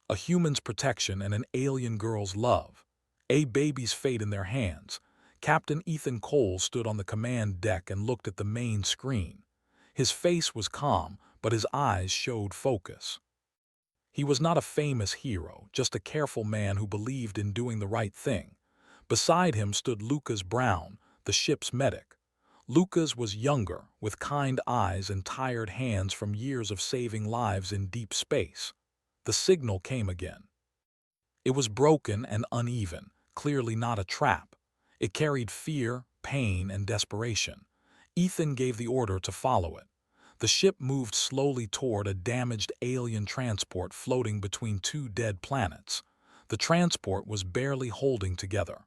a human's protection and an alien girl's love. A baby's fate in their hands. Captain Ethan Cole stood on the command deck and looked at the main screen. His face was calm, but his eyes showed focus. He was not a famous hero, just a careful man who believed in doing the right thing. Beside him stood Lucas Brown, the ship's medic. Lucas was younger, with kind eyes and tired hands from years of saving lives in deep space. The signal came again. It was broken and uneven, clearly not a trap. It carried fear, pain, and desperation. Ethan gave the order to follow it. The ship moved slowly toward a damaged alien transport floating between two dead planets. The transport was barely holding together.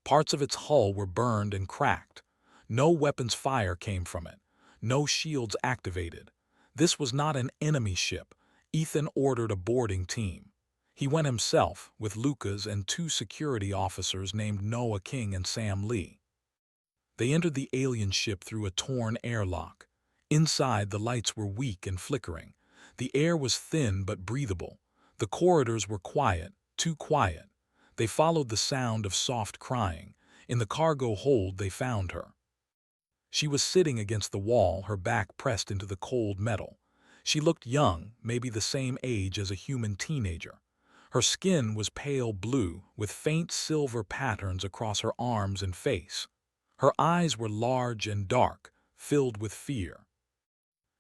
Parts of its hull were burned and cracked. No weapons fire came from it. No shields activated. This was not an enemy ship. Ethan ordered a boarding team. He went himself, with Lucas and two security officers named Noah King and Sam Lee. They entered the alien ship through a torn airlock. Inside, the lights were weak and flickering. The air was thin but breathable. The corridors were quiet, too quiet. They followed the sound of soft crying. In the cargo hold, they found her. She was sitting against the wall, her back pressed into the cold metal. She looked young, maybe the same age as a human teenager. Her skin was pale blue, with faint silver patterns across her arms and face. Her eyes were large and dark, filled with fear.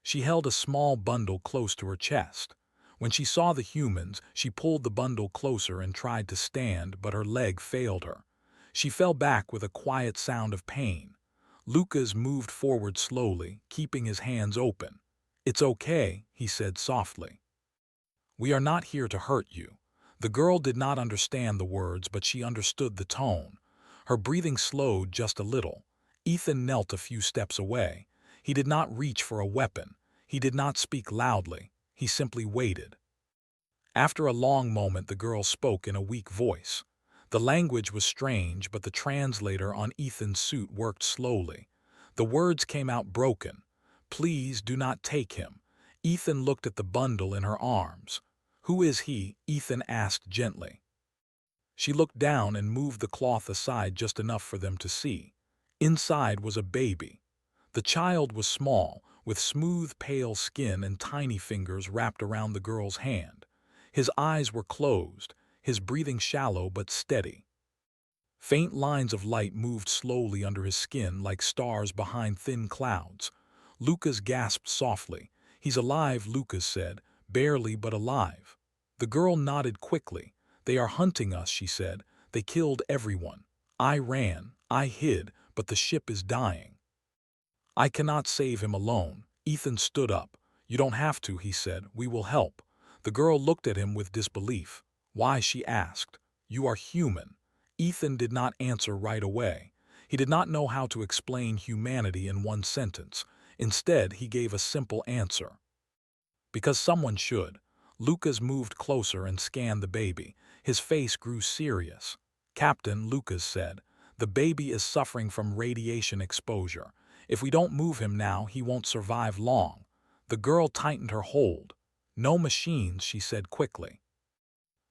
She held a small bundle close to her chest. When she saw the humans, she pulled the bundle closer and tried to stand, but her leg failed her. She fell back with a quiet sound of pain. Lucas moved forward slowly, keeping his hands open. "It's okay," he said softly. "We are not here to hurt you." The girl did not understand the words, but she understood the tone. Her breathing slowed just a little. Ethan knelt a few steps away. He did not reach for a weapon. He did not speak loudly. He simply waited. After a long moment, the girl spoke in a weak voice. The language was strange, but the translator on Ethan's suit worked slowly. The words came out broken. "Please do not take him." Ethan looked at the bundle in her arms. "Who is he?" Ethan asked gently. She looked down and moved the cloth aside just enough for them to see. Inside was a baby. The child was small, with smooth, pale skin and tiny fingers wrapped around the girl's hand. His eyes were closed, his breathing shallow but steady. Faint lines of light moved slowly under his skin like stars behind thin clouds. Lucas gasped softly. "He's alive," Lucas said, "barely but alive." The girl nodded quickly. "They are hunting us," she said. "They killed everyone. I ran, I hid, but the ship is dying. I cannot save him alone." Ethan stood up. "You don't have to," he said. "We will help." The girl looked at him with disbelief. "Why?" she asked. "You are human." Ethan did not answer right away. He did not know how to explain humanity in one sentence. Instead, he gave a simple answer. "Because someone should." Lucas moved closer and scanned the baby. His face grew serious. "Captain," Lucas said, "the baby is suffering from radiation exposure. If we don't move him now, he won't survive long." The girl tightened her hold. "No machines," she said quickly.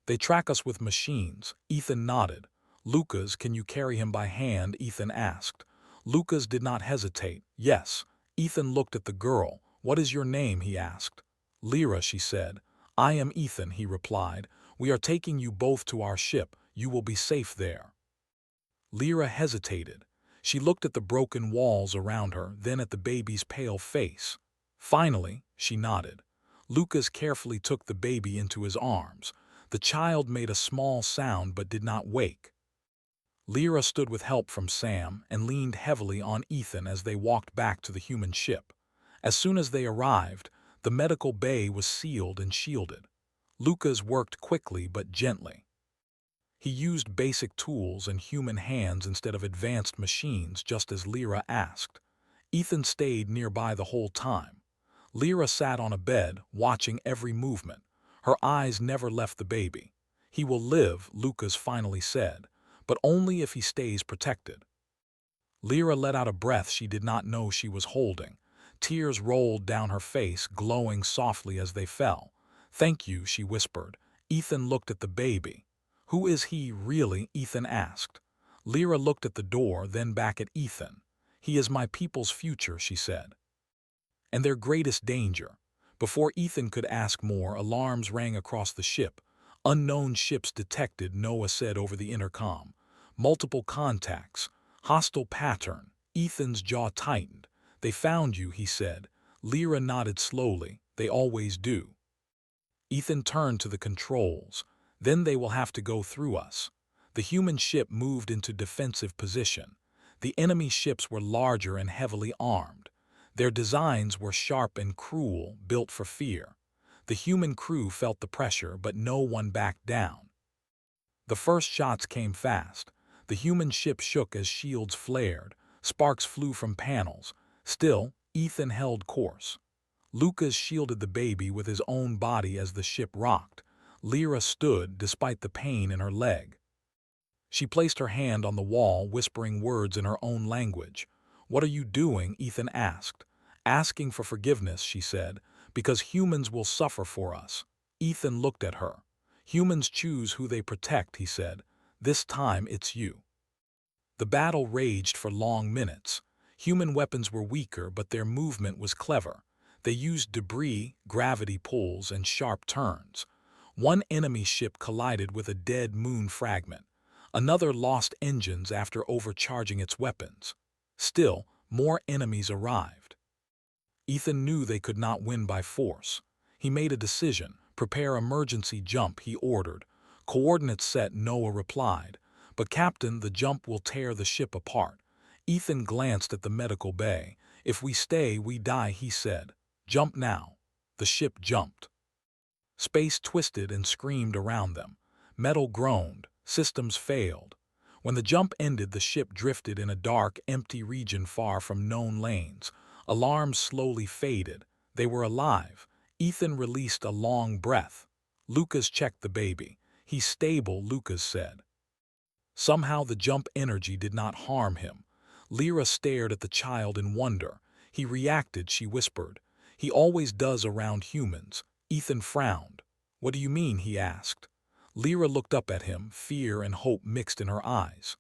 "They track us with machines." Ethan nodded. "Lucas, can you carry him by hand?" Ethan asked. Lucas did not hesitate. "Yes." Ethan looked at the girl. "What is your name?" he asked. "Lyra," she said. "I am Ethan," he replied. "We are taking you both to our ship. You will be safe there." Lyra hesitated. She looked at the broken walls around her, then at the baby's pale face. Finally, she nodded. Lucas carefully took the baby into his arms. The child made a small sound but did not wake. Lyra stood with help from Sam and leaned heavily on Ethan as they walked back to the human ship. As soon as they arrived, the medical bay was sealed and shielded. Lucas worked quickly but gently. He used basic tools and human hands instead of advanced machines, just as Lyra asked. Ethan stayed nearby the whole time. Lyra sat on a bed, watching every movement. Her eyes never left the baby. "He will live," Lucas finally said, "but only if he stays protected." Lyra let out a breath she did not know she was holding. Tears rolled down her face, glowing softly as they fell. "Thank you," she whispered. Ethan looked at the baby. "Who is he, really?" Ethan asked. Lyra looked at the door, then back at Ethan. "He is my people's future," she said. "And their greatest danger." Before Ethan could ask more, alarms rang across the ship. "Unknown ships detected," Noah said over the intercom. "Multiple contacts. Hostile pattern." Ethan's jaw tightened. "They found you," he said. Lyra nodded slowly. "They always do." Ethan turned to the controls. "Then they will have to go through us." The human ship moved into defensive position. The enemy ships were larger and heavily armed. Their designs were sharp and cruel, built for fear. The human crew felt the pressure, but no one backed down. The first shots came fast. The human ship shook as shields flared. Sparks flew from panels. Still, Ethan held course. Lucas shielded the baby with his own body as the ship rocked. Lyra stood, despite the pain in her leg. She placed her hand on the wall, whispering words in her own language. "What are you doing?" Ethan asked. "Asking for forgiveness," she said, "because humans will suffer for us." Ethan looked at her. "Humans choose who they protect," he said. "This time it's you." The battle raged for long minutes. Human weapons were weaker, but their movement was clever. They used debris, gravity pulls, and sharp turns. One enemy ship collided with a dead moon fragment. Another lost engines after overcharging its weapons. Still, more enemies arrived. Ethan knew they could not win by force. He made a decision. "Prepare emergency jump," he ordered. "Coordinates set," Noah replied. "But Captain, the jump will tear the ship apart." Ethan glanced at the medical bay. "If we stay, we die," he said. "Jump now." The ship jumped. Space twisted and screamed around them. Metal groaned. Systems failed. When the jump ended, the ship drifted in a dark, empty region far from known lanes. Alarms slowly faded. They were alive. Ethan released a long breath. Lucas checked the baby. "He's stable," Lucas said. Somehow the jump energy did not harm him. Lyra stared at the child in wonder. "He reacted," she whispered. "He always does around humans." Ethan frowned. "What do you mean?" he asked. Lyra looked up at him, fear and hope mixed in her eyes.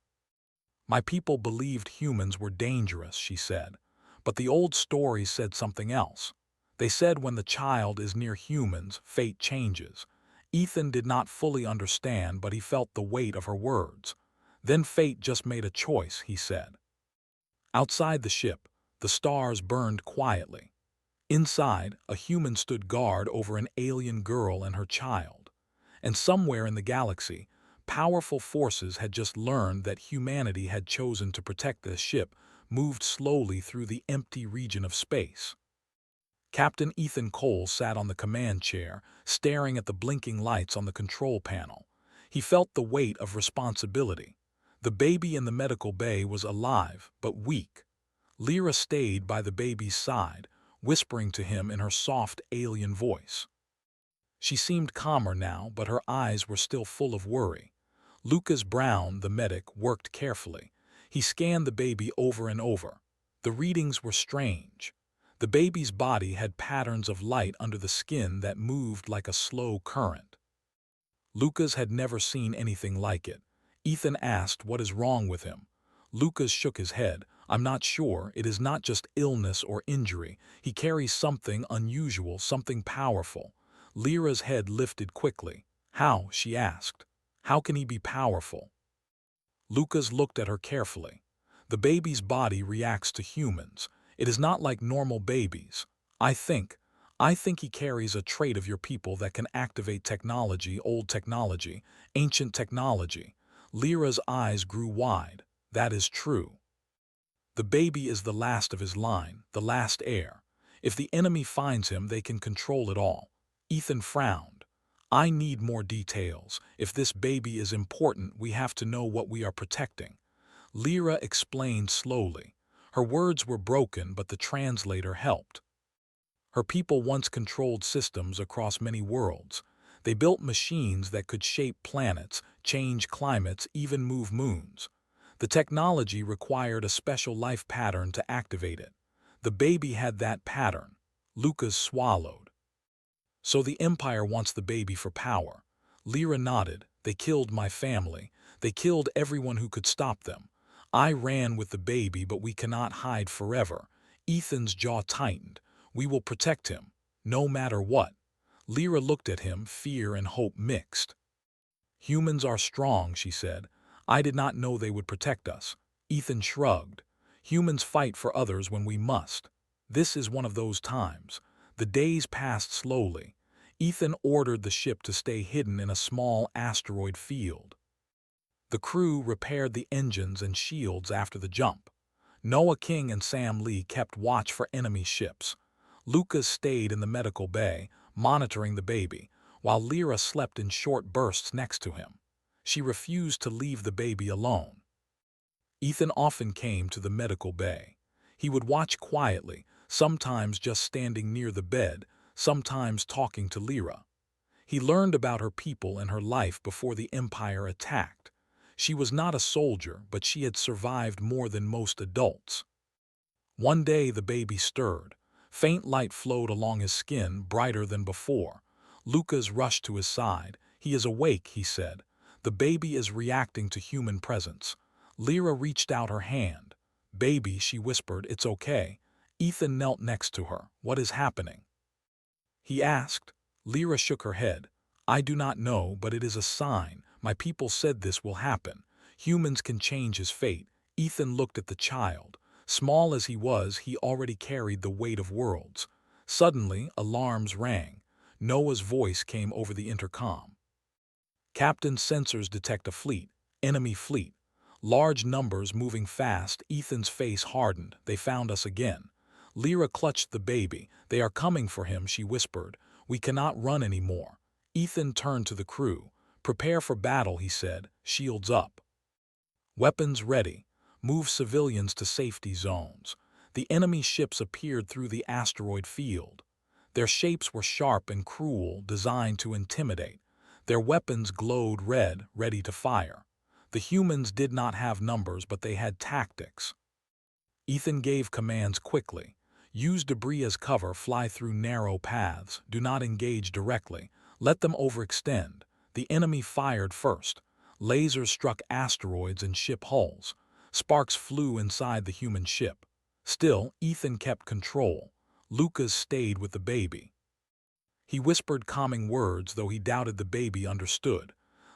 "My people believed humans were dangerous," she said. "But the old stories said something else. They said when the child is near humans, fate changes." Ethan did not fully understand, but he felt the weight of her words. "Then fate just made a choice," he said. Outside the ship, the stars burned quietly. Inside, a human stood guard over an alien girl and her child. And somewhere in the galaxy, powerful forces had just learned that humanity had chosen to protect the ship, moved slowly through the empty region of space. Captain Ethan Cole sat on the command chair, staring at the blinking lights on the control panel. He felt the weight of responsibility. The baby in the medical bay was alive, but weak. Lyra stayed by the baby's side, whispering to him in her soft alien voice. She seemed calmer now, but her eyes were still full of worry. Lucas Brown, the medic, worked carefully. He scanned the baby over and over. The readings were strange. The baby's body had patterns of light under the skin that moved like a slow current. Lucas had never seen anything like it. Ethan asked, "What is wrong with him?" Lucas shook his head. "I'm not sure. It is not just illness or injury. He carries something unusual, something powerful." Lyra's head lifted quickly. "How?" she asked. "How can he be powerful?" Lucas looked at her carefully. "The baby's body reacts to humans. It is not like normal babies. I think he carries a trait of your people that can activate technology, old technology, ancient technology." Lyra's eyes grew wide. "That is true. The baby is the last of his line, the last heir. If the enemy finds him, they can control it all." Ethan frowned. "I need more details. If this baby is important, we have to know what we are protecting." Lyra explained slowly. Her words were broken, but the translator helped. Her people once controlled systems across many worlds. They built machines that could shape planets, change climates, even move moons. The technology required a special life pattern to activate it. The baby had that pattern. Lucas swallowed. "So the Empire wants the baby for power." Lyra nodded. They killed my family. They killed everyone who could stop them. I ran with the baby, but we cannot hide forever. Ethan's jaw tightened. We will protect him, no matter what. Lyra looked at him, fear and hope mixed. Humans are strong, she said. I did not know they would protect us. Ethan shrugged. Humans fight for others when we must. This is one of those times. The days passed slowly. Ethan ordered the ship to stay hidden in a small asteroid field. The crew repaired the engines and shields after the jump. Noah King and Sam Lee kept watch for enemy ships. Lucas stayed in the medical bay, monitoring the baby, while Lyra slept in short bursts next to him. She refused to leave the baby alone. Ethan often came to the medical bay. He would watch quietly, sometimes just standing near the bed, sometimes talking to Lyra. He learned about her people and her life before the Empire attacked. She was not a soldier, but she had survived more than most adults. One day the baby stirred. Faint light flowed along his skin, brighter than before. Lucas rushed to his side. He is awake, he said. The baby is reacting to human presence. Lyra reached out her hand. Baby, she whispered, it's okay. Ethan knelt next to her. What is happening? He asked. Lyra shook her head. I do not know, but it is a sign. My people said this will happen. Humans can change his fate. Ethan looked at the child. Small as he was, he already carried the weight of worlds. Suddenly, alarms rang. Noah's voice came over the intercom. Captain, sensors detect a fleet. Enemy fleet. Large numbers moving fast. Ethan's face hardened. They found us again. Lyra clutched the baby. They are coming for him, she whispered. We cannot run anymore. Ethan turned to the crew. Prepare for battle, he said. Shields up. Weapons ready. Move civilians to safety zones. The enemy ships appeared through the asteroid field. Their shapes were sharp and cruel, designed to intimidate. Their weapons glowed red, ready to fire. The humans did not have numbers, but they had tactics. Ethan gave commands quickly. Use debris as cover, fly through narrow paths, do not engage directly, let them overextend. The enemy fired first. Lasers struck asteroids and ship hulls. Sparks flew inside the human ship. Still, Ethan kept control. Lucas stayed with the baby. He whispered calming words, though he doubted the baby understood.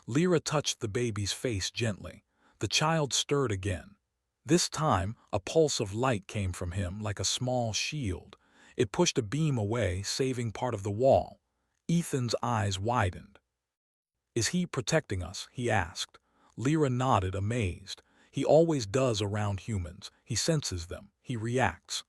Lyra touched the baby's face gently. The child stirred again. This time, a pulse of light came from him like a small shield. It pushed a beam away, saving part of the wall. Ethan's eyes widened. Is he protecting us? He asked. Lyra nodded, amazed. He always does around humans. He senses them. He reacts.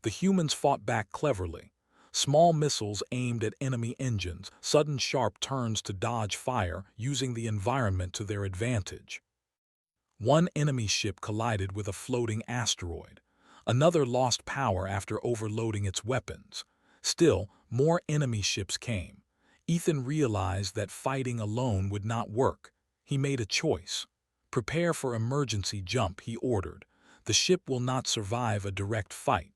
The humans fought back cleverly. Small missiles aimed at enemy engines, sudden sharp turns to dodge fire, using the environment to their advantage. One enemy ship collided with a floating asteroid. Another lost power after overloading its weapons. Still, more enemy ships came. Ethan realized that fighting alone would not work. He made a choice. Prepare for emergency jump, he ordered. The ship will not survive a direct fight.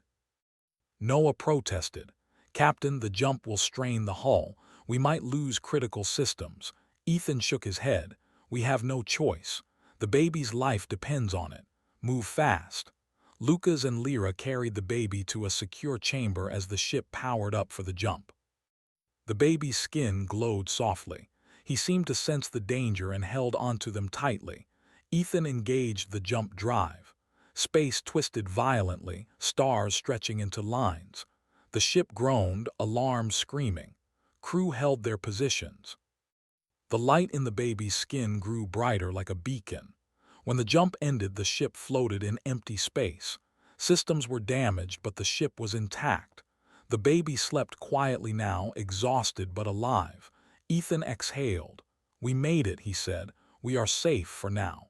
Noah protested. Captain, the jump will strain the hull. We might lose critical systems. Ethan shook his head. We have no choice. The baby's life depends on it. Move fast. Lucas and Lyra carried the baby to a secure chamber as the ship powered up for the jump. The baby's skin glowed softly. He seemed to sense the danger and held onto them tightly. Ethan engaged the jump drive. Space twisted violently, stars stretching into lines. The ship groaned, alarms screaming. Crew held their positions. The light in the baby's skin grew brighter like a beacon. When the jump ended, the ship floated in empty space. Systems were damaged, but the ship was intact. The baby slept quietly now, exhausted but alive. Ethan exhaled. We made it, he said. We are safe for now.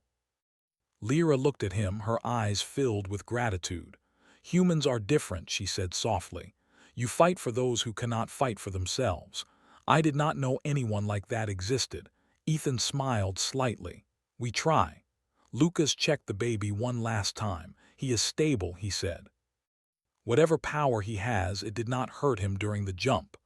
Lyra looked at him, her eyes filled with gratitude. Humans are different, she said softly. You fight for those who cannot fight for themselves. I did not know anyone like that existed. Ethan smiled slightly. We try. Lucas checked the baby one last time. He is stable, he said. Whatever power he has, it did not hurt him during the jump.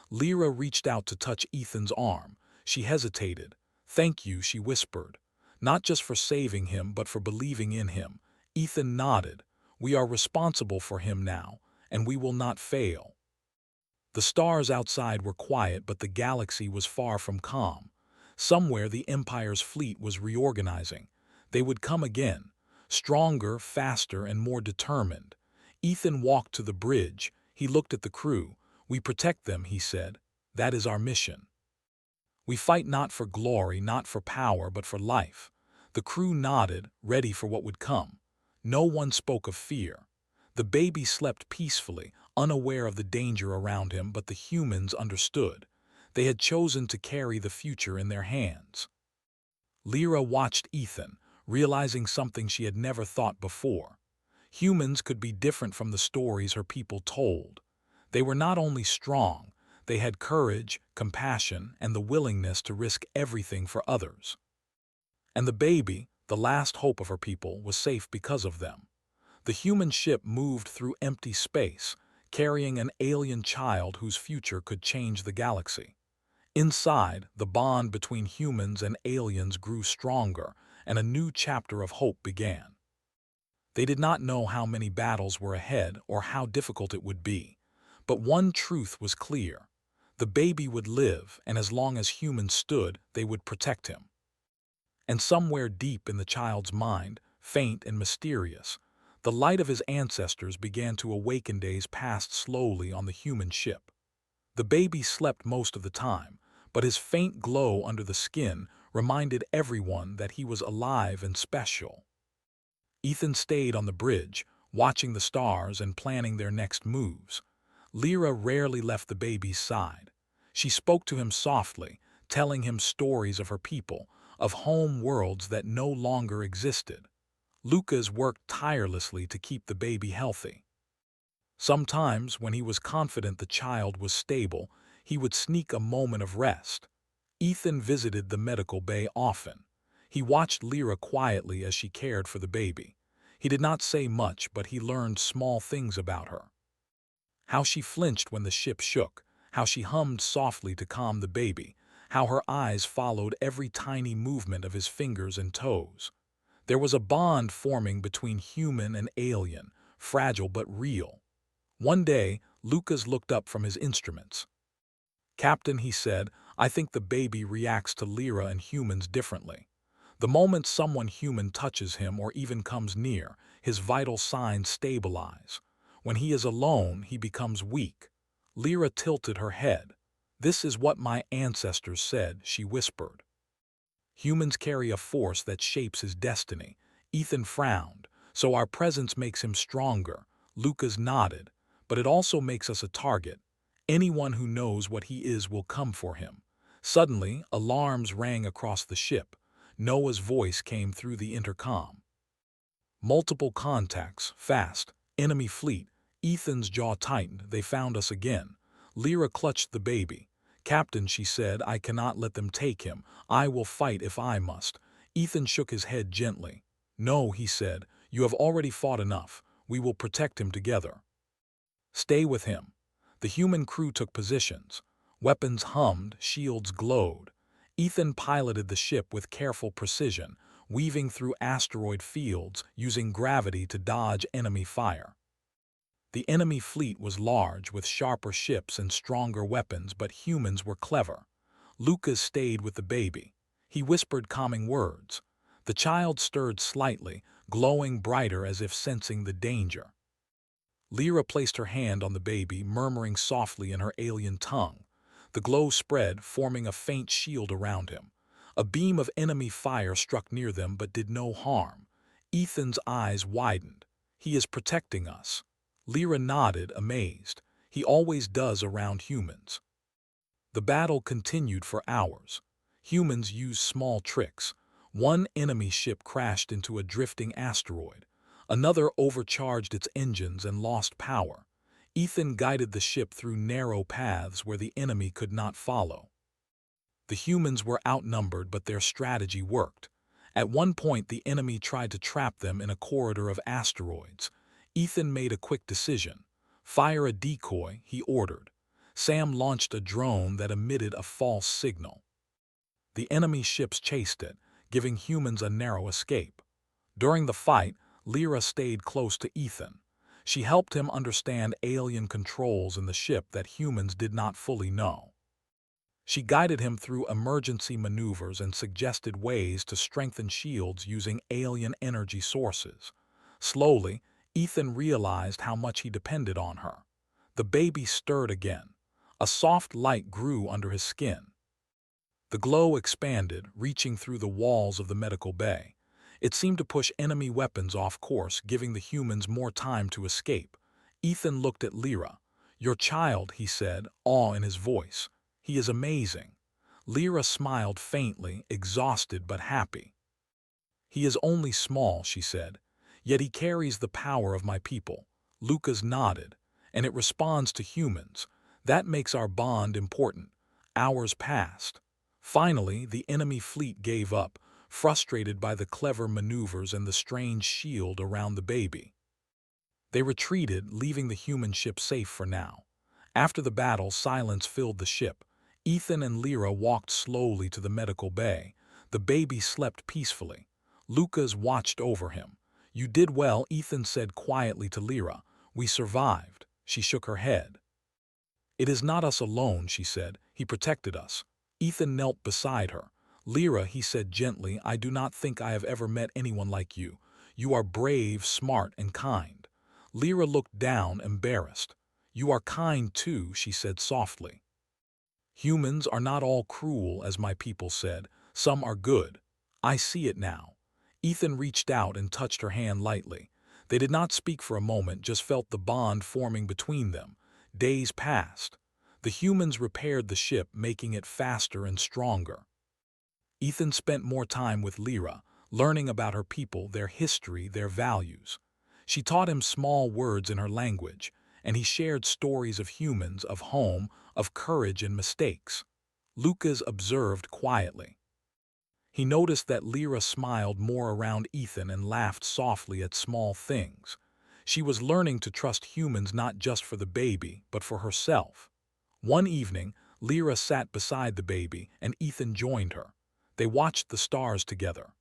Lyra reached out to touch Ethan's arm. She hesitated. "Thank you," she whispered. "Not just for saving him, but for believing in him." Ethan nodded. "We are responsible for him now, and we will not fail." The stars outside were quiet, but the galaxy was far from calm. Somewhere the Empire's fleet was reorganizing. They would come again, stronger, faster, and more determined. Ethan walked to the bridge. He looked at the crew. "We protect them," he said. "That is our mission. We fight not for glory, not for power, but for life." The crew nodded, ready for what would come. No one spoke of fear. The baby slept peacefully, unaware of the danger around him, but the humans understood. They had chosen to carry the future in their hands. Lyra watched Ethan, realizing something she had never thought before. Humans could be different from the stories her people told. They were not only strong, they had courage, compassion, and the willingness to risk everything for others. And the baby, the last hope of her people, was safe because of them. The human ship moved through empty space, carrying an alien child whose future could change the galaxy. Inside, the bond between humans and aliens grew stronger, and a new chapter of hope began. They did not know how many battles were ahead or how difficult it would be. But one truth was clear. The baby would live, and as long as humans stood, they would protect him. And somewhere deep in the child's mind, faint and mysterious, the light of his ancestors began to awaken. Days passed slowly on the human ship. The baby slept most of the time, but his faint glow under the skin reminded everyone that he was alive and special. Ethan stayed on the bridge, watching the stars and planning their next moves. Lyra rarely left the baby's side. She spoke to him softly, telling him stories of her people, of home worlds that no longer existed. Lucas worked tirelessly to keep the baby healthy. Sometimes, when he was confident the child was stable, he would sneak a moment of rest. Ethan visited the medical bay often. He watched Lyra quietly as she cared for the baby. He did not say much, but he learned small things about her. How she flinched when the ship shook, how she hummed softly to calm the baby, how her eyes followed every tiny movement of his fingers and toes. There was a bond forming between human and alien, fragile but real. One day, Lucas looked up from his instruments. "Captain," he said, "I think the baby reacts to Lyra and humans differently. The moment someone human touches him or even comes near, his vital signs stabilize. When he is alone, he becomes weak." Lyra tilted her head. "This is what my ancestors said," she whispered. "Humans carry a force that shapes his destiny." Ethan frowned. "So our presence makes him stronger." Lucas nodded. "But it also makes us a target. Anyone who knows what he is will come for him." Suddenly, alarms rang across the ship. Noah's voice came through the intercom. "Multiple contacts, fast, enemy fleet." Ethan's jaw tightened. "They found us again." Lyra clutched the baby. "Captain," she said, "I cannot let them take him. I will fight if I must." Ethan shook his head gently. "No," he said, "you have already fought enough. We will protect him together. Stay with him." The human crew took positions. Weapons hummed, shields glowed. Ethan piloted the ship with careful precision, weaving through asteroid fields, using gravity to dodge enemy fire. The enemy fleet was large, with sharper ships and stronger weapons, but humans were clever. Lucas stayed with the baby. He whispered calming words. The child stirred slightly, glowing brighter as if sensing the danger. Lyra placed her hand on the baby, murmuring softly in her alien tongue. The glow spread, forming a faint shield around him. A beam of enemy fire struck near them but did no harm. Ethan's eyes widened. "He is protecting us." Lyra nodded, amazed. "He always does around humans." The battle continued for hours. Humans used small tricks. One enemy ship crashed into a drifting asteroid. Another overcharged its engines and lost power. Ethan guided the ship through narrow paths where the enemy could not follow. The humans were outnumbered, but their strategy worked. At one point, the enemy tried to trap them in a corridor of asteroids. Ethan made a quick decision. "Fire a decoy," he ordered. Sam launched a drone that emitted a false signal. The enemy ships chased it, giving humans a narrow escape. During the fight, Lyra stayed close to Ethan. She helped him understand alien controls in the ship that humans did not fully know. She guided him through emergency maneuvers and suggested ways to strengthen shields using alien energy sources. Slowly, Ethan realized how much he depended on her. The baby stirred again. A soft light grew under his skin. The glow expanded, reaching through the walls of the medical bay. It seemed to push enemy weapons off course, giving the humans more time to escape. Ethan looked at Lyra. "Your child," he said, awe in his voice. "He is amazing." Lyra smiled faintly, exhausted but happy. "He is only small," she said, "yet he carries the power of my people." Lucas nodded. "And it responds to humans. That makes our bond important." Hours passed. Finally, the enemy fleet gave up, frustrated by the clever maneuvers and the strange shield around the baby. They retreated, leaving the human ship safe for now. After the battle, silence filled the ship. Ethan and Lyra walked slowly to the medical bay. The baby slept peacefully. Lucas watched over him. "You did well," Ethan said quietly to Lyra. "We survived." She shook her head. "It is not us alone," she said. "He protected us." Ethan knelt beside her. "Lyra," he said gently, "I do not think I have ever met anyone like you. You are brave, smart, and kind." Lyra looked down, embarrassed. "You are kind too," she said softly. "Humans are not all cruel, as my people said. Some are good. I see it now." Ethan reached out and touched her hand lightly. They did not speak for a moment, just felt the bond forming between them. Days passed. The humans repaired the ship, making it faster and stronger. Ethan spent more time with Lyra, learning about her people, their history, their values. She taught him small words in her language, and he shared stories of humans, of home, of courage and mistakes. Lucas observed quietly. He noticed that Lyra smiled more around Ethan and laughed softly at small things. She was learning to trust humans not just for the baby, but for herself. One evening, Lyra sat beside the baby, and Ethan joined her. They watched the stars together.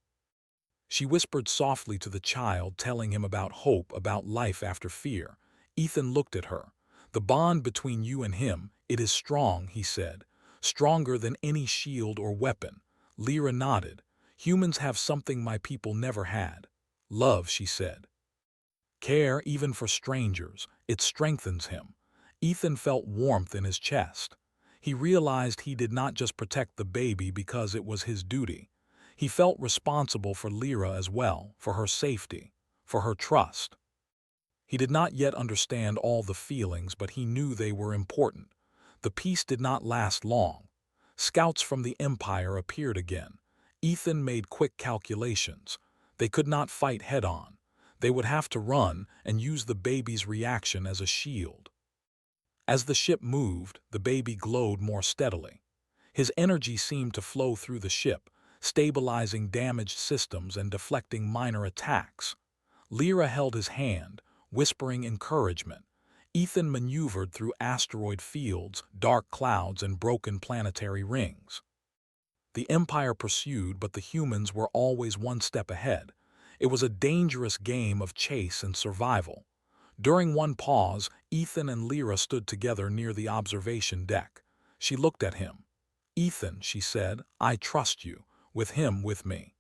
She whispered softly to the child, telling him about hope, about life after fear. Ethan looked at her. "The bond between you and him, it is strong," he said. "Stronger than any shield or weapon." Lyra nodded. "Humans have something my people never had. Love," she said. "Care, even for strangers. It strengthens him." Ethan felt warmth in his chest. He realized he did not just protect the baby because it was his duty. He felt responsible for Lyra as well, for her safety, for her trust. He did not yet understand all the feelings, but he knew they were important. The peace did not last long. Scouts from the Empire appeared again. Ethan made quick calculations. They could not fight head-on. They would have to run and use the baby's reaction as a shield. As the ship moved, the baby glowed more steadily. His energy seemed to flow through the ship, stabilizing damaged systems and deflecting minor attacks. Lyra held his hand, whispering encouragement. Ethan maneuvered through asteroid fields, dark clouds, and broken planetary rings. The Empire pursued, but the humans were always one step ahead. It was a dangerous game of chase and survival. During one pause, Ethan and Lyra stood together near the observation deck. She looked at him. "Ethan," she said, "I trust you. With him, with me.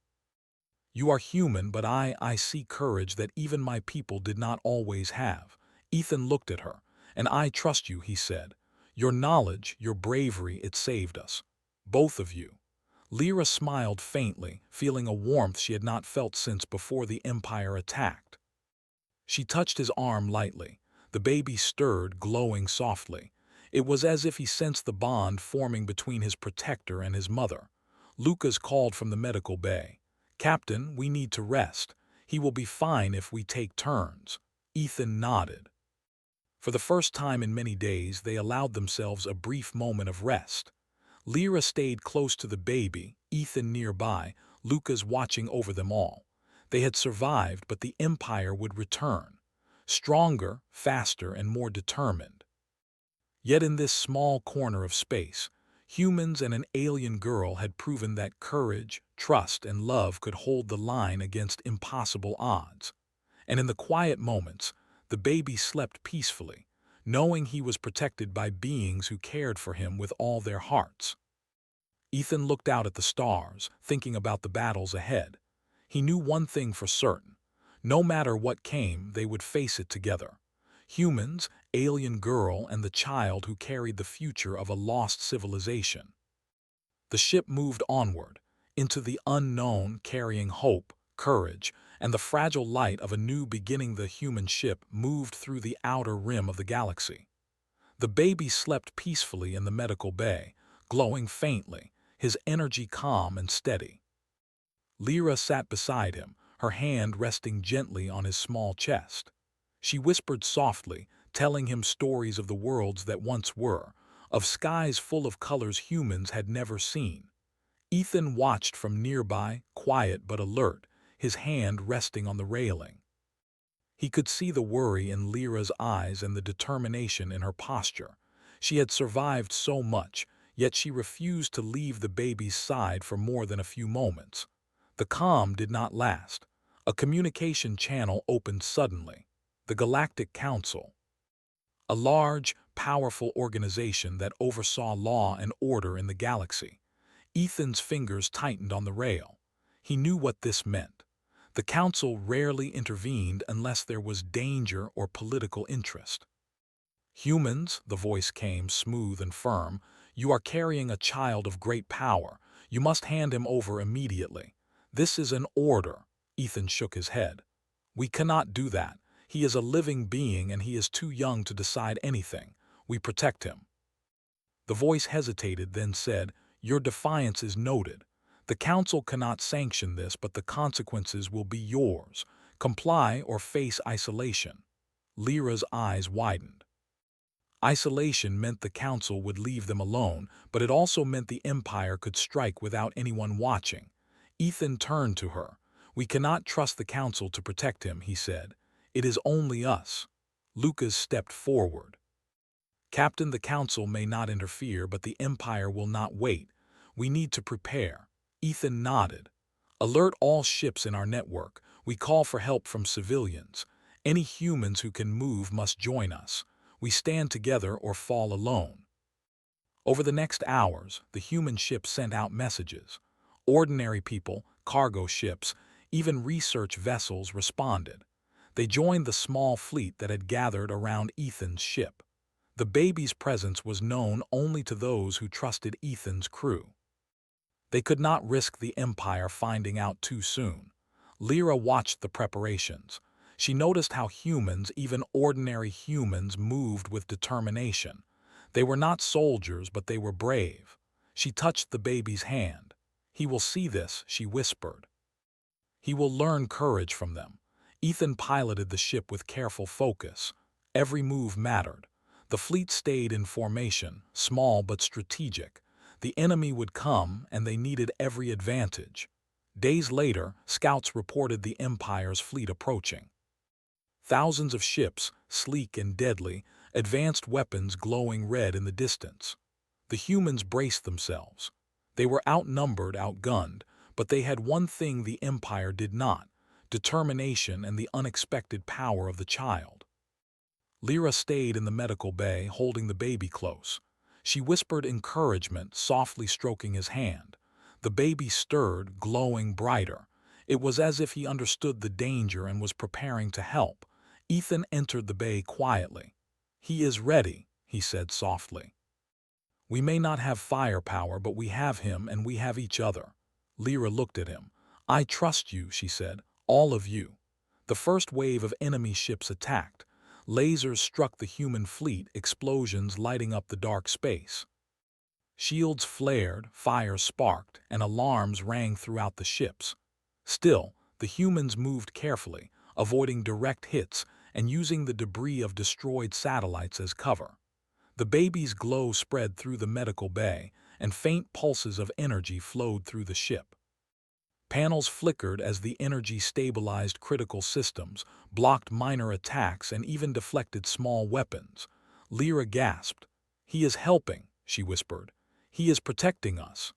You are human, but I see courage that even my people did not always have." Ethan looked at her. "And I trust you," he said. "Your knowledge, your bravery, it saved us. Both of you." Lyra smiled faintly, feeling a warmth she had not felt since before the Empire attacked. She touched his arm lightly. The baby stirred, glowing softly. It was as if he sensed the bond forming between his protector and his mother. Lucas called from the medical bay. "Captain, we need to rest. He will be fine if we take turns." Ethan nodded. For the first time in many days, they allowed themselves a brief moment of rest. Lyra stayed close to the baby, Ethan nearby, Lucas watching over them all. They had survived, but the Empire would return. Stronger, faster, and more determined. Yet in this small corner of space, Humans and an alien girl had proven that courage, trust, and love could hold the line against impossible odds. And in the quiet moments, the baby slept peacefully, knowing he was protected by beings who cared for him with all their hearts. Ethan looked out at the stars, thinking about the battles ahead. He knew one thing for certain. No matter what came, they would face it together. Humans, alien girl, and the child who carried the future of a lost civilization. The ship moved onward, into the unknown, carrying hope, courage, and the fragile light of a new beginning. The human ship moved through the outer rim of the galaxy. The baby slept peacefully in the medical bay, glowing faintly, his energy calm and steady. Lyra sat beside him, her hand resting gently on his small chest. She whispered softly, telling him stories of the worlds that once were, of skies full of colors humans had never seen. Ethan watched from nearby, quiet but alert, his hand resting on the railing. He could see the worry in Lyra's eyes and the determination in her posture. She had survived so much, yet she refused to leave the baby's side for more than a few moments. The calm did not last. A communication channel opened suddenly. The Galactic Council, a large, powerful organization that oversaw law and order in the galaxy. Ethan's fingers tightened on the rail. He knew what this meant. The council rarely intervened unless there was danger or political interest. Humans, the voice came smooth and firm, you are carrying a child of great power. You must hand him over immediately. This is an order. Ethan shook his head. We cannot do that. He is a living being and he is too young to decide anything. We protect him. The voice hesitated, then said, your defiance is noted. The council cannot sanction this, but the consequences will be yours. Comply or face isolation. Lyra's eyes widened. Isolation meant the council would leave them alone, but it also meant the Empire could strike without anyone watching. Ethan turned to her. We cannot trust the council to protect him, he said. It is only us. Lucas stepped forward. Captain, the council may not interfere, but the Empire will not wait. We need to prepare. Ethan nodded. Alert all ships in our network. We call for help from civilians. Any humans who can move must join us. We stand together or fall alone. Over the next hours, the human ships sent out messages. Ordinary people, cargo ships, even research vessels responded. They joined the small fleet that had gathered around Ethan's ship. The baby's presence was known only to those who trusted Ethan's crew. They could not risk the Empire finding out too soon. Lyra watched the preparations. She noticed how humans, even ordinary humans, moved with determination. They were not soldiers, but they were brave. She touched the baby's hand. He will see this, she whispered. He will learn courage from them. Ethan piloted the ship with careful focus. Every move mattered. The fleet stayed in formation, small but strategic. The enemy would come, and they needed every advantage. Days later, scouts reported the Empire's fleet approaching. Thousands of ships, sleek and deadly, advanced weapons glowing red in the distance. The humans braced themselves. They were outnumbered, outgunned, but they had one thing the Empire did not: determination and the unexpected power of the child. Lyra stayed in the medical bay, holding the baby close. She whispered encouragement, softly stroking his hand. The baby stirred, glowing brighter. It was as if he understood the danger and was preparing to help. Ethan entered the bay quietly. He is ready, he said softly. We may not have firepower, but we have him and we have each other. Lyra looked at him. I trust you, she said, all of you. The first wave of enemy ships attacked. Lasers struck the human fleet, explosions lighting up the dark space. Shields flared, fire sparked, and alarms rang throughout the ships. Still, the humans moved carefully, avoiding direct hits and using the debris of destroyed satellites as cover. The baby's glow spread through the medical bay, and faint pulses of energy flowed through the ship. Panels flickered as the energy stabilized critical systems, blocked minor attacks, and even deflected small weapons. Lyra gasped. He is helping, she whispered. He is protecting us.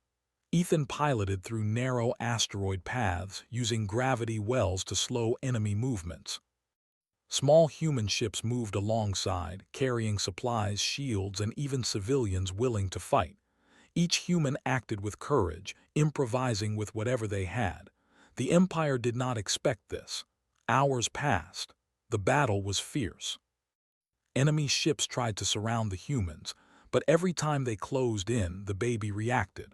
Ethan piloted through narrow asteroid paths using gravity wells to slow enemy movements. Small human ships moved alongside, carrying supplies, shields, and even civilians willing to fight. Each human acted with courage, improvising with whatever they had. The Empire did not expect this. Hours passed. The battle was fierce. Enemy ships tried to surround the humans, but every time they closed in, the baby reacted.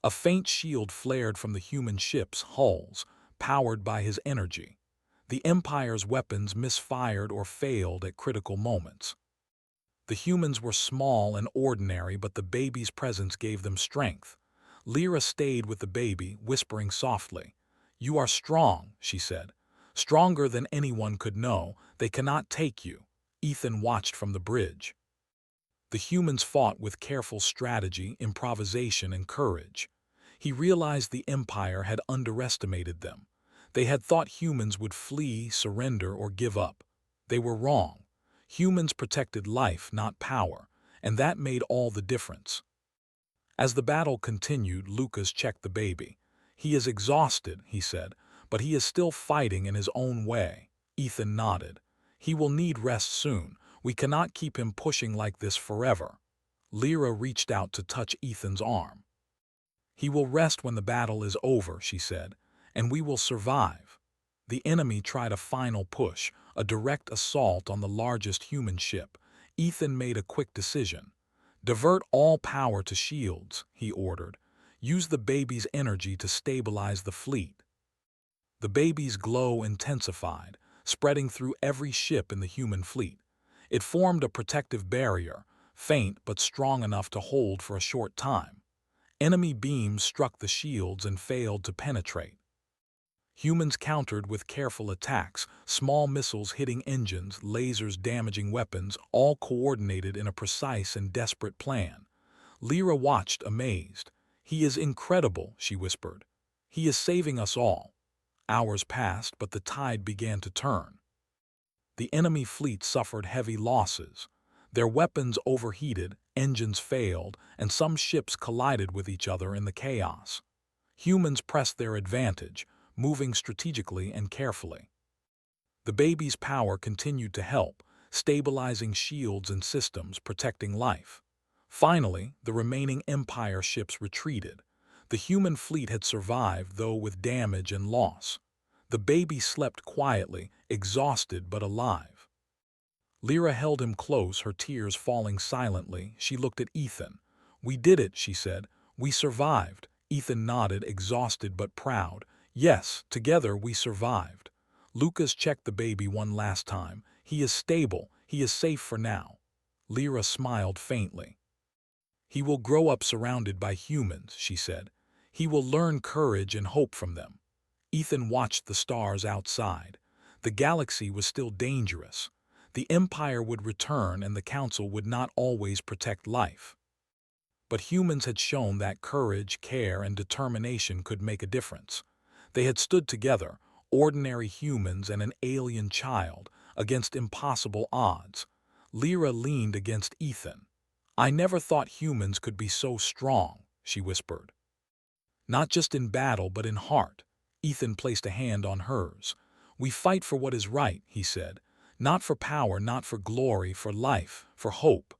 A faint shield flared from the human ship's hulls, powered by his energy. The Empire's weapons misfired or failed at critical moments. The humans were small and ordinary, but the baby's presence gave them strength. Lyra stayed with the baby, whispering softly. "You are strong," she said. "Stronger than anyone could know. They cannot take you." Ethan watched from the bridge. The humans fought with careful strategy, improvisation, and courage. He realized the Empire had underestimated them. They had thought humans would flee, surrender, or give up. They were wrong. Humans protected life, not power, and that made all the difference. As the battle continued, Lucas checked the baby. "He is exhausted," he said, "but he is still fighting in his own way." Ethan nodded. "He will need rest soon. We cannot keep him pushing like this forever." Lyra reached out to touch Ethan's arm. "He will rest when the battle is over," she said, "and we will survive." The enemy tried a final push, a direct assault on the largest human ship. Ethan made a quick decision. "Divert all power to shields," he ordered. "Use the baby's energy to stabilize the fleet." The baby's glow intensified, spreading through every ship in the human fleet. It formed a protective barrier, faint but strong enough to hold for a short time. Enemy beams struck the shields and failed to penetrate. Humans countered with careful attacks, small missiles hitting engines, lasers damaging weapons, all coordinated in a precise and desperate plan. Lyra watched, amazed. "He is incredible," she whispered. "He is saving us all." Hours passed, but the tide began to turn. The enemy fleet suffered heavy losses. Their weapons overheated, engines failed, and some ships collided with each other in the chaos. Humans pressed their advantage, moving strategically and carefully. The baby's power continued to help, stabilizing shields and systems, protecting life. Finally, the remaining Empire ships retreated. The human fleet had survived, though with damage and loss. The baby slept quietly, exhausted but alive. Lyra held him close, her tears falling silently. She looked at Ethan. "We did it," she said. "We survived." Ethan nodded, exhausted but proud. "Yes, together we survived." Lucas checked the baby one last time. "He is stable. He is safe for now." Lyra smiled faintly. "He will grow up surrounded by humans," she said. "He will learn courage and hope from them." Ethan watched the stars outside. The galaxy was still dangerous. The Empire would return and the Council would not always protect life. But humans had shown that courage, care, and determination could make a difference. They had stood together, ordinary humans and an alien child, against impossible odds. Lyra leaned against Ethan. "I never thought humans could be so strong," she whispered. "Not just in battle, but in heart." Ethan placed a hand on hers. "We fight for what is right," he said. "Not for power, not for glory, for life, for hope."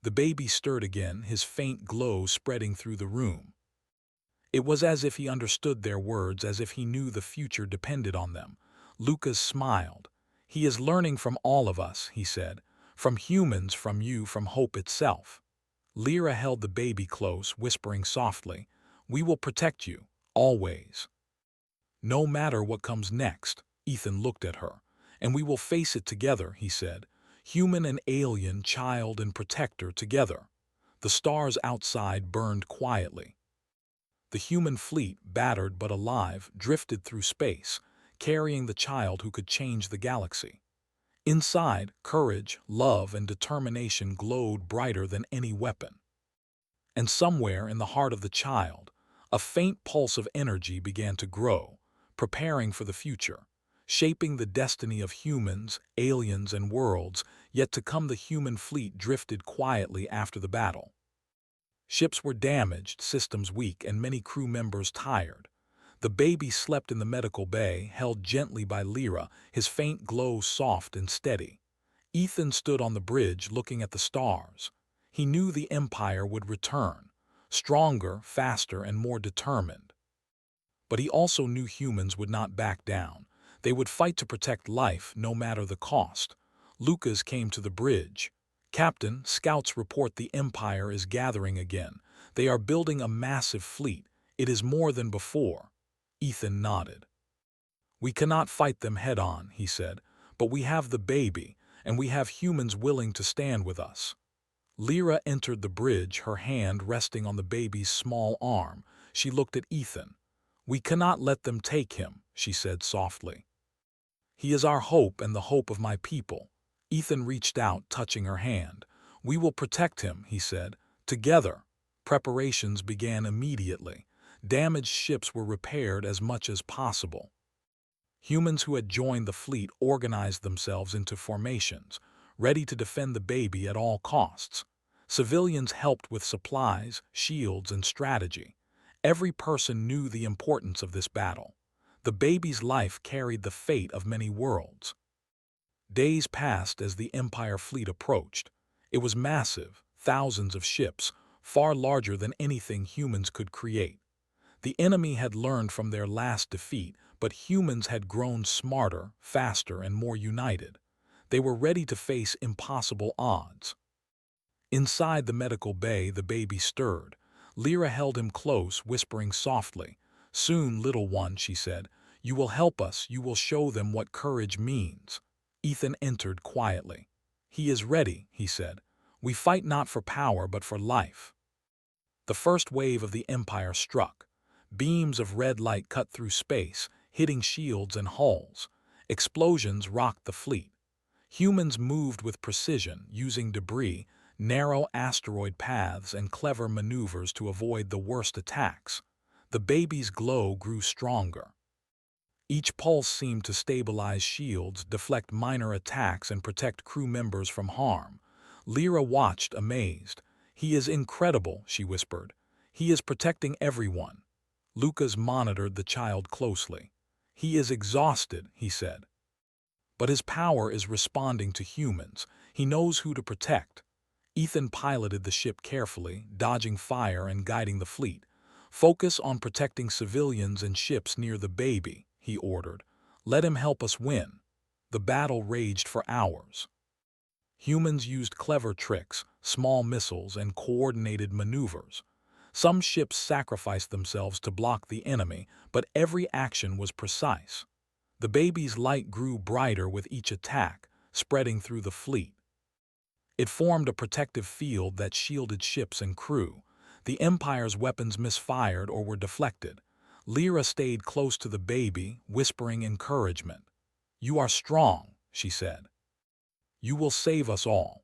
The baby stirred again, his faint glow spreading through the room. It was as if he understood their words, as if he knew the future depended on them. Lucas smiled. "He is learning from all of us," he said. "From humans, from you, from hope itself." Lyra held the baby close, whispering softly, "We will protect you, always. No matter what comes next." Ethan looked at her. "And we will face it together," he said. "Human and alien, child and protector together." The stars outside burned quietly. The human fleet, battered but alive, drifted through space, carrying the child who could change the galaxy. Inside, courage, love, and determination glowed brighter than any weapon. And somewhere in the heart of the child, a faint pulse of energy began to grow, preparing for the future, shaping the destiny of humans, aliens, and worlds. Yet to come, the human fleet drifted quietly after the battle. Ships were damaged, systems weak, and many crew members tired. The baby slept in the medical bay, held gently by Lyra, his faint glow soft and steady. Ethan stood on the bridge looking at the stars. He knew the Empire would return, stronger, faster, and more determined. But he also knew humans would not back down. They would fight to protect life, no matter the cost. Lucas came to the bridge. "Captain, scouts report the Empire is gathering again. They are building a massive fleet. It is more than before." Ethan nodded. "We cannot fight them head-on," he said, "but we have the baby, and we have humans willing to stand with us." Lyra entered the bridge, her hand resting on the baby's small arm. She looked at Ethan. "We cannot let them take him," she said softly. "He is our hope and the hope of my people." Ethan reached out, touching her hand. "We will protect him," he said. Together. Preparations began immediately. Damaged ships were repaired as much as possible. Humans who had joined the fleet organized themselves into formations, ready to defend the baby at all costs. Civilians helped with supplies, shields, and strategy. Every person knew the importance of this battle. The baby's life carried the fate of many worlds. Days passed as the Empire fleet approached. It was massive, thousands of ships, far larger than anything humans could create. The enemy had learned from their last defeat, but humans had grown smarter, faster, and more united. They were ready to face impossible odds. Inside the medical bay, the baby stirred. Lyra held him close, whispering softly. "Soon, little one," she said, "you will help us, you will show them what courage means." Ethan entered quietly. "He is ready," he said. "We fight not for power, but for life." The first wave of the Empire struck. Beams of red light cut through space, hitting shields and hulls. Explosions rocked the fleet. Humans moved with precision, using debris, narrow asteroid paths, and clever maneuvers to avoid the worst attacks. The baby's glow grew stronger. Each pulse seemed to stabilize shields, deflect minor attacks, and protect crew members from harm. Lyra watched, amazed. "He is incredible," she whispered. "He is protecting everyone." Lucas monitored the child closely. "He is exhausted," he said. "But his power is responding to humans. He knows who to protect." Ethan piloted the ship carefully, dodging fire and guiding the fleet. "Focus on protecting civilians and ships near the baby," he ordered. "Let him help us win." The battle raged for hours. Humans used clever tricks, small missiles, and coordinated maneuvers. Some ships sacrificed themselves to block the enemy, but every action was precise. The baby's light grew brighter with each attack, spreading through the fleet. It formed a protective field that shielded ships and crew. The Empire's weapons misfired or were deflected. Lyra stayed close to the baby, whispering encouragement. "You are strong," she said. "You will save us all."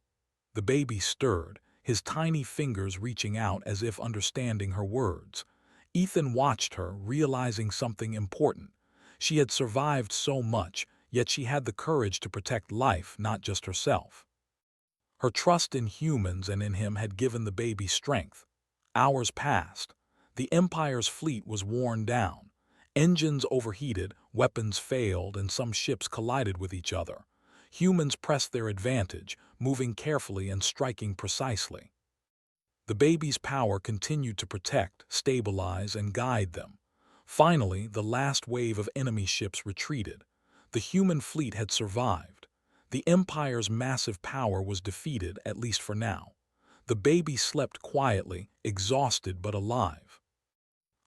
The baby stirred, his tiny fingers reaching out as if understanding her words. Ethan watched her, realizing something important. She had survived so much, yet she had the courage to protect life, not just herself. Her trust in humans and in him had given the baby strength. Hours passed. The Empire's fleet was worn down. Engines overheated, weapons failed, and some ships collided with each other. Humans pressed their advantage, moving carefully and striking precisely. The baby's power continued to protect, stabilize, and guide them. Finally, the last wave of enemy ships retreated. The human fleet had survived. The Empire's massive power was defeated, at least for now. The baby slept quietly, exhausted but alive.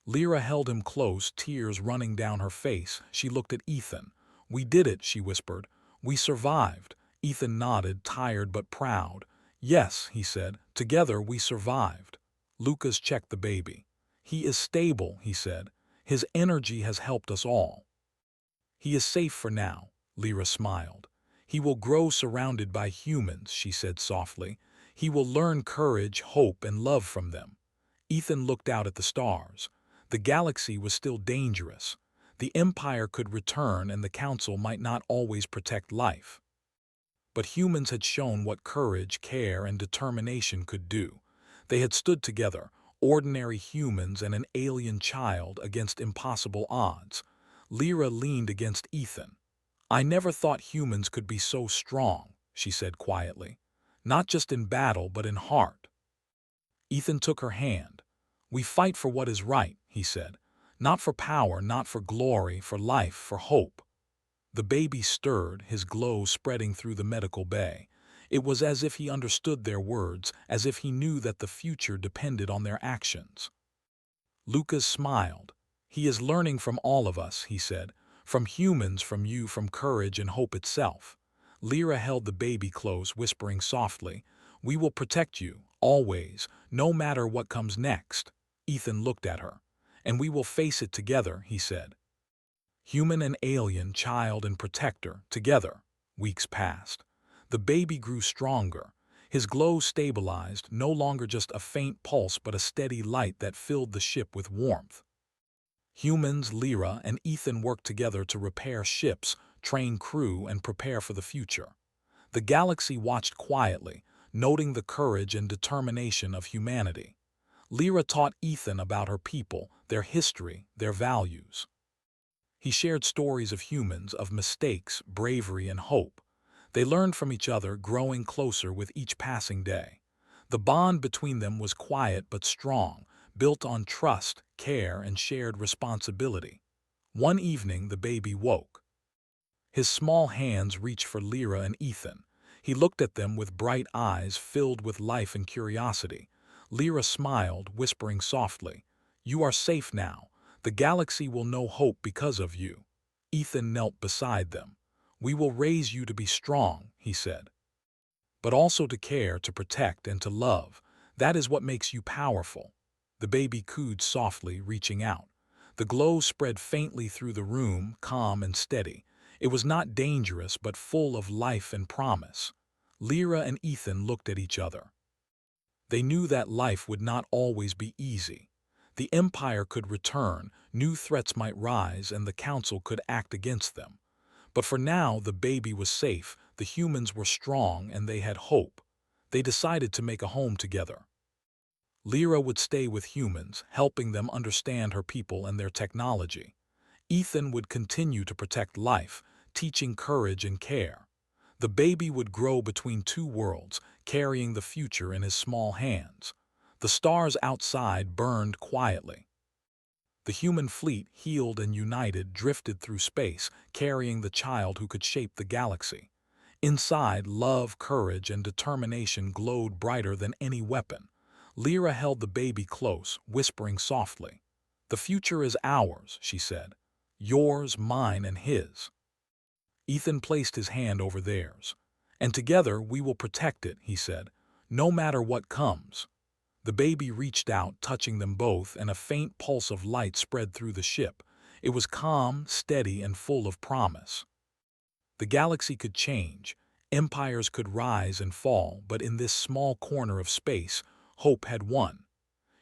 Lyra held him close, tears running down her face. She looked at Ethan. "We did it," she whispered. "We survived." Ethan nodded, tired but proud. "Yes," he said, "together we survived." Lucas checked the baby. "He is stable," he said. "His energy has helped us all." "He is safe for now," Lyra smiled. "He will grow surrounded by humans," she said softly. "He will learn courage, hope, and love from them." Ethan looked out at the stars. The galaxy was still dangerous. The Empire could return and the Council might not always protect life. But humans had shown what courage, care, and determination could do. They had stood together, ordinary humans and an alien child against impossible odds. Lyra leaned against Ethan. "I never thought humans could be so strong," she said quietly. "Not just in battle, but in heart." Ethan took her hand. "We fight for what is right," he said. "Not for power, not for glory, for life, for hope." The baby stirred, his glow spreading through the medical bay. It was as if he understood their words, as if he knew that the future depended on their actions. Lucas smiled. "He is learning from all of us," he said. "From humans, from you, from courage and hope itself." Lyra held the baby close, whispering softly, "We will protect you, always, no matter what comes next." Ethan looked at her. "And we will face it together," he said. Human and alien, child and protector, together. Weeks passed. The baby grew stronger. His glow stabilized, no longer just a faint pulse but a steady light that filled the ship with warmth. Humans, Lyra, and Ethan worked together to repair ships, train crew, and prepare for the future. The galaxy watched quietly, noting the courage and determination of humanity. Lyra taught Ethan about her people, their history, their values. He shared stories of humans, of mistakes, bravery, and hope. They learned from each other, growing closer with each passing day. The bond between them was quiet but strong, built on trust, care, and shared responsibility. One evening, the baby woke. His small hands reached for Lyra and Ethan. He looked at them with bright eyes filled with life and curiosity. Lyra smiled, whispering softly, "You are safe now. The galaxy will know hope because of you." Ethan knelt beside them. "We will raise you to be strong," he said, "but also to care, to protect, and to love. That is what makes you powerful." The baby cooed softly, reaching out. The glow spread faintly through the room, calm and steady. It was not dangerous, but full of life and promise. Lyra and Ethan looked at each other. They knew that life would not always be easy. The Empire could return, new threats might rise, and the Council could act against them. But for now, the baby was safe, the humans were strong, and they had hope. They decided to make a home together. Lyra would stay with humans, helping them understand her people and their technology. Ethan would continue to protect life, teaching courage and care. The baby would grow between two worlds, carrying the future in his small hands. The stars outside burned quietly. The human fleet, healed and united, drifted through space, carrying the child who could shape the galaxy. Inside, love, courage, and determination glowed brighter than any weapon. Lyra held the baby close, whispering softly. "The future is ours," she said. "Yours, mine, and his." Ethan placed his hand over theirs. "And together we will protect it," he said, "no matter what comes." The baby reached out, touching them both, and a faint pulse of light spread through the ship. It was calm, steady, and full of promise. The galaxy could change, empires could rise and fall, but in this small corner of space, hope had won.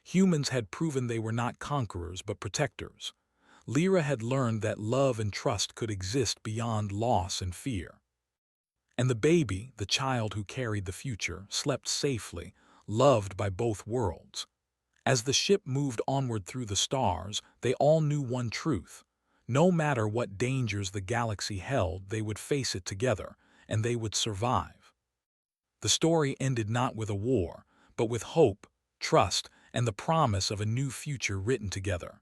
Humans had proven they were not conquerors but protectors. Lyra had learned that love and trust could exist beyond loss and fear. And the baby, the child who carried the future, slept safely, loved by both worlds. As the ship moved onward through the stars, they all knew one truth. No matter what dangers the galaxy held, they would face it together, and they would survive. The story ended not with a war, but with hope, trust, and the promise of a new future written together.